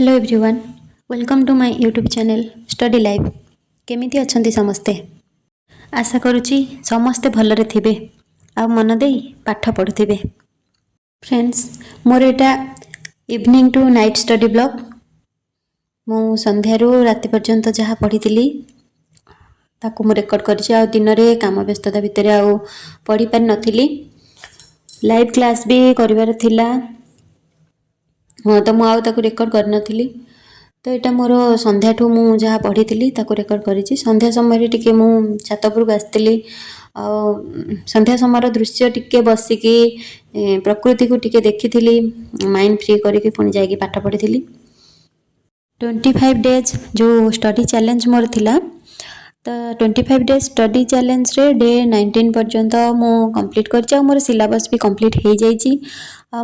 Hello everyone, welcome to my YouTube channel study life. केमिति अछंती समस्ते? आशा करुच्ची समस्ते भलरे थिबे आ मन देई पाठ पढ़ुथिबे। फ्रेंड्स, मोर एटा evening to night study blog. मु संध्यारू राति पर्यंत जहाँ पढ़ी ताकू मु रेकर्ड करछि। आ दिन रे काम व्यस्तता भितर आ पढ़ी पारि नथिली। लाइव क्लास भी करिवार थिला। हाँ, तो मुझे रेकर्ड कर नथिली। तो यहाँ मोर संध्या ठू मु जहाँ पढ़ी रेकर्ड करी। संध्या समय टिके मु छात उपरକୁ आसती। संध्या समय दृश्य टिके बसिकी प्रकृति को टिके देखी माइंड फ्री करके पुणी जाइए पाठ पढ़ी। 25 डेज जो स्टडी चैलेंज मोर थिला, तो 25 डेज स्टडी चैलेंज रे डे 19 पर्यंत मु कंप्लीट कर मोर सिलेबस भी कंप्लीट हो जाइए।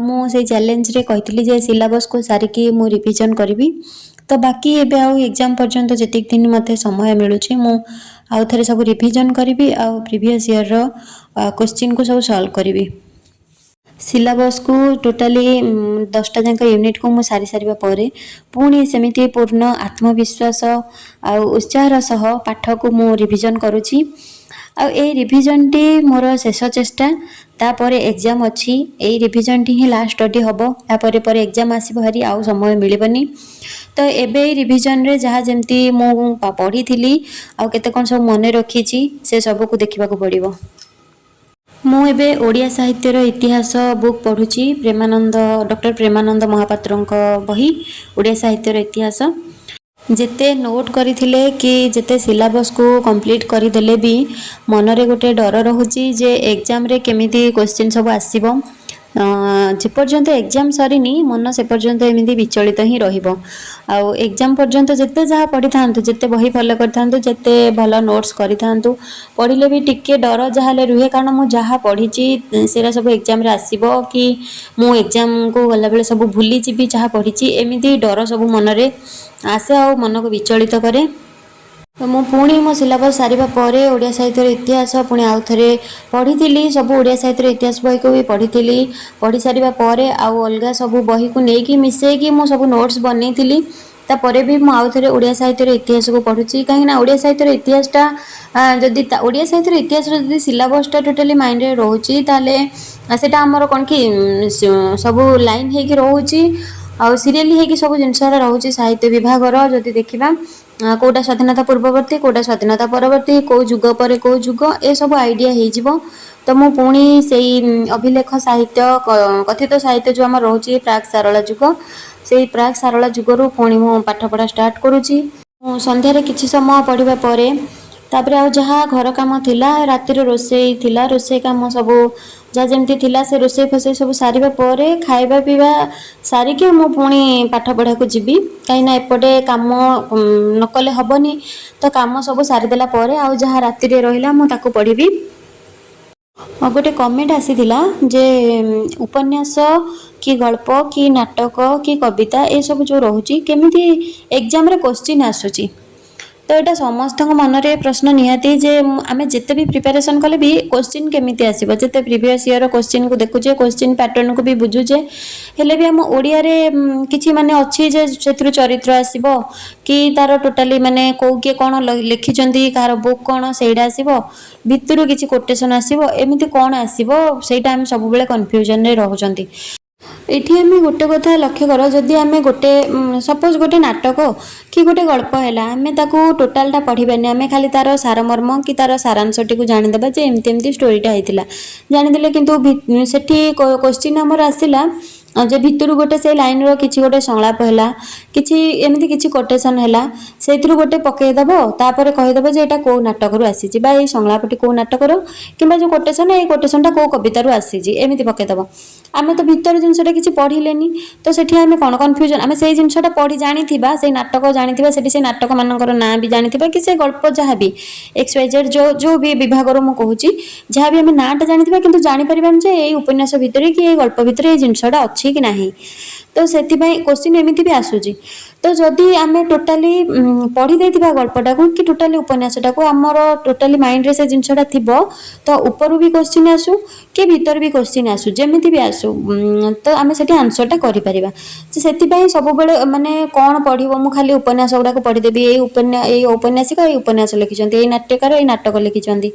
मु से चैलेंज रे कही जे सिलेबस को सारिकी मु रिवीजन करी। तो बाकी एबे आउ एग्जाम पर्यंत जति दिन मते समय मिलू मु आउ थरे सब रिवीजन करी। आउ प्रीवियस ईयर रो क्वेश्चन को सब सॉल्व करी। सिलेबस को टोटाली 10टा जाक यूनिट को मु सारी सारिबा परे पुणी सेमिति पूर्ण आत्मविश्वास आ उत्साहर सह पाठ को मु रिवीजन करुची। आ ए रिवीजन टी मोर शेष चेष्टा। तापरे एग्जाम अच्छी, यही रिवीजन टी ही लास्ट स्टडी हम। तापर पर एग्जाम आसब भारी आउ समय मिलबनी। तो एबे रिवीजन रे जहाँ जमती मु पढ़ी थी आउ केते कोन सब मन रखी से सब को देखा पड़ो। मु एबे ओडिया साहित्य रो इतिहास बुक पढ़ुची। डॉक्टर प्रेमानंद महापात्र बही ओडिया साहित्य रो इतिहास। जेते नोट करथिले कि जेते सिलेबस को कंप्लीट करदेले भी मन रे गोटे डर रहुची जे एग्जाम रे केमिति क्वेश्चन सब आसीबो। जे पर्यंत एग्जाम सरीनी मन से पर्यंत एमिति विचलित ही रहिबो। आ एग्जाम पर्यंत जेते जहाँ पढ़ी थांतु, जेते बही फॉलो कर थांतु, जेते भलो नोट्स करि थांतु, पढ़िले भी टिके डर जहाले रुहे। कारण मु जहाँ पढ़ीची सेरा सब एग्जाम रे आसीबो कि मु एग्जाम को गला बेले सब भूली जीबी जहाँ पढ़ीची, एमिति डर सब मन रे आसे आ मन को विचलित करे। तो मु पुणी मो सिलेबस सारिबा परे ओडिया साहित्य इतिहास पुणी आउ थरे पढ़ी। सब ओडिया साहित्य इतिहास बही को भी पढ़ी सारिबा परे आउ अलगा सब बही को लेकिन मिसेकी मु सब नोट्स बनी। तापर भी मु आउ थरे ओडिया साहित्य इतिहास को पढ़ुची। कहीं ओडिया साहित्य इतिहासटा जदि ओडिया साहित्य इतिहास जदि सिलेबसटा टोटाली माइंड रे रहउची ताले सेटा हमर कोन कि सब लाइन हे कि रहउची आ सीरियली हे कि सब जिनस रहउची। साहित्य विभाग रो जदि देखिबा कोटा स्वाधीनता पूर्ववर्ती, कोटा स्वाधीनता परवर्ती, को जुग पर को जुग, ए सब आइडिया हो जिवो। तो मु पुणी से अभिलेख साहित्य कथित साहित्य जो आम रोचे प्राग सारला जुग, से प्राग सारला जुगरू पुणी मु पाठ पढ़ा स्टार्ट करुची। संध्यारे किछि समय पढ़िबा परे तापर आ जहाँ घर काम थिला, रातिर रोषेई थिला, रोषेई काम सब जहाँ जमती थिला से रोषेई फसई सब सारिबा परे खाइबा पीबा सारिके मु पुणी पाठ पढ़ा को जीवी। कहीं एपटे काम नकले हबनी। तो काम सब सारिदेला परे आ जहाँ रातिर रहिला मु ताको पढ़िबी। गोटे कमेंट आसीथिला जे उपन्यास कि गल्प कि नाटक कि कविता ए सब जो रहुची केमिति एग्जाम रे क्वेश्चन आसुची। तो यहाँ समस्त मन में प्रश्न निहाती जे आम जिते भी प्रिपेरेसन कले भी क्वेश्चन केमिति आसीबो। जिते प्रीवियस ईयर क्वेश्चन को देखुचे, क्वेश्चन पैटर्न को भी बुझुचे, हेले भी आम ओडिया रे किछि माने अछि जे सेत्रु चरित्र आसीबो कि तार टोटाली माने को के कोन लिखिचंती, कार बुक कोन सेडा आसीबो, भितरु किछि कोटेशन आसीबो, एमिति कोन आसीबो, सेटा हम सब बेले कंफ्यूजन रे रहउचंती। एठी आम गोटे कथा लक्ष्य कर, जदि आम गोटे सपोज गोटे नाटक कि गोटे गल्प है आम ताकू टोटालटा पढ़ानी, आम खाली तार सारमर्म कि तार सारांशटी को जानीदेवा जे एमती एमती स्टोरीटा होता जानीदे। किंतु सेठी क्वेश्चन आमर आसला जे भितर गोटे से लाइन रो किछि गोटे संलाप है किछि एमती किछि कोटेशन है से गोटे पकईदेव। तापर कहीदेव जे एटा को नाटक रू आसी बा ये संलापटी को नाटक कि जो कोटेशन ये कोटेशनटा को कवितारू आसी एमती पकईदेव। आम तो भितर जिनसटा किछि पढ़िलेनी, तो सेठी आम कौन कन्फ्यूजन, आम से जिनसटा पढ़ी जानिथिबा, से नाटक जानिथिबा, सेठी से नाटक मानकर नाँ भी जानिथिबा कि से गल्प जहाँ भी XYZ जो भी विभाग मु कहूची जहाँ भी आम नाटा जानिथिबा, किंतु जानि परिबान जे एई उपन्यास भितर कि एई गल्प भितर एई जिनसटा अछि कि नाही। तो से क्वेश्चन एमती भी आसूची। तो जदि आम टोटाली पढ़ी देथिबा गल्पटा को कि टोटाली उपन्यासटा को आमर टोटाली माइंड रे से जिनसटा थिबो तो ऊपर भी क्वेश्चन आसू कि भीतर भी क्वेश्चन आसू जेमिति भी आसू तो आम से आंसरटा करि परिबा। से सब बेले माने कौन पढ़िबो मु खाली उपन्यास गुड़ाक पढ़ीदेवी ये उपन्यासिक ये उपन्यास लिखिं ये नाट्यकार ये नाटक लिखिं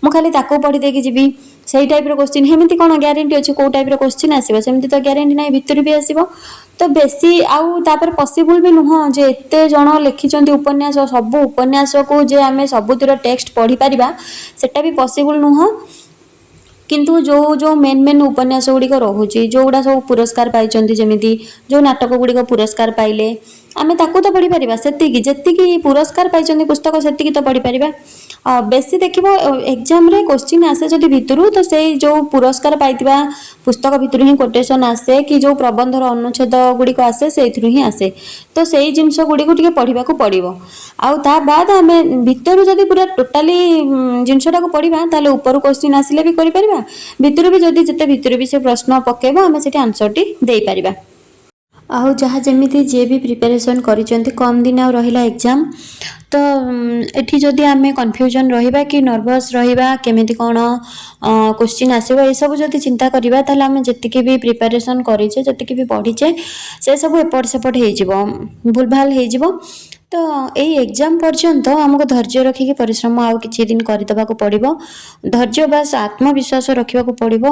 मु खाली ताको पढ़ी देकी जीवी से टाइप क्वेश्चन हेमिति कौन ग्यारंटी अच्छे कौ टाइप क्वेश्चन आसो सेमती तो ग्यारंटी ना भितर भी आसो तो बेसी आउे पॉसिबल भी नुह जे एते जन लिखिं उपन्यास सब उपन्यास को जे आम सबुतिर टेक्स्ट पढ़ी पारिबा सेटा भी पॉसिबल नुह। किंतु जो जो मेन मेन उपन्यास गुड़िक रोचे जो गुड़ा सब पुरस्कार पाई जमी जो नाटक गुड़िक पुरस्कार पाइले आम ताकू तो पढ़ी पारिबा जी पुरस्कार पाई पुस्तक से तो पढ़ी पारिबा। बेसी देख एग्जाम रे क्वेश्चन आसे जदि भितरु तो से जो पुरस्कार पाइतिबा पुस्तक भितर ही कोटेशन आसे कि जो प्रबंधर अनुच्छेद गुड़िक आसे से ही आसे तो से जिनस गुड़िक टिके पढ़ा पड़ो आ बाद आम भितर जदि पूरा टोटाली जिनसटा को पढ़ा ताले ऊपर क्वेश्चन आसिले भी करि परिबा भितर भी जदि जिते भितर भी से प्रश्न पकेबो आम से आंसर टी दे परिबा। आउ जहाँ जमी जे भी प्रिपेरेसन करिसेंती कम दिन आ रहिला एग्जाम तो एठी जदि आमे कन्फ्यूजन रहिबा कि नर्वस रहिबा केमिति कोन क्वेश्चन आसीबो ए सब जदि चिंता करिबा ताले आमे जतिके भी प्रिपेरेसन करिचे जतिके भी पढिचे से सब एपट सेपट हे जिवो भूल भाल हे जिवो। तो यही एग्जाम पर्यंत आमको धैर्य रखिक परिश्रम आउ किछि दिन करदेबाक पड़िबो धैर्य बास आत्मविश्वास रखा पड़िबो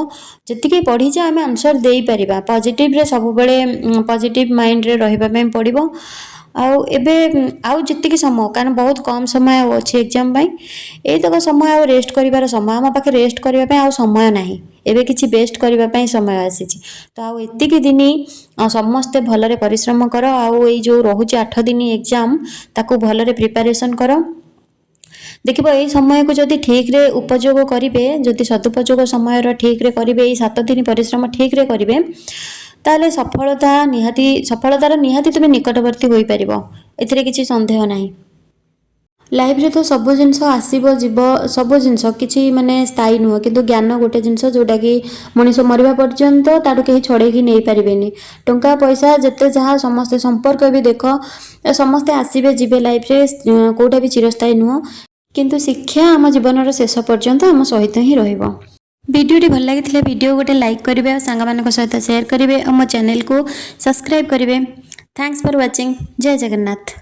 जतिके पढ़ीचे आम आंसर दे परिबा पॉजिटिव रे सब बेले पॉजिटिव माइंड रे रहिबा में पड़िबो। आउ एबे आउ जतिके समय कारण बहुत कम समय अच्छे एग्जाम पाई एई तक समय आउ रेस्ट करिवार समय आम पाखे रेस्ट करबा पई आउ समय नाही एबे किछि बेस्ट करबा पई समय आसीछि तो आउ एतिकी दिन समस्ते भलरे परिश्रम कर आउ एई जो रहुछि 8 दिन एग्जाम ताकू भलरे प्रिपरेशन कर देखिबो एई समय को जदि ठीक रे उपयोग करिवे जदि सदुपयोग समय रो ठीक रे करिवे एई 7 दिन परिश्रम ठीक रे करिवे ताले सफलतार निहाती तुम निकटवर्ती होई परिबो एथिरे किछि संदेह नाही। लाइफ रे तो सब जिनस आसीबो जीव सब जिनस किछि माने स्थायी नुह किंतु ज्ञान गोटे जिनस जोटा कि मनीष मरिबा पर्यंत ताडू केही छड़े कि नहीं पारिबेनी टंका पैसा जते जहाँ समस्ते संपर्क भी देख समस्ते आसीबे जीवे लाइफ रे कोटा भी चिरस्थायी नुह किंतु शिक्षा आम जीवन शेष पर्यंत आम सहित ही रहिबो। वीडियोटी भल लगी वीडियो गोटे लाइक करेंगे और सांग सहित शेयर करेंगे और मो चैनल को सब्सक्राइब करेंगे। Thanks for watching. जय जगन्नाथ।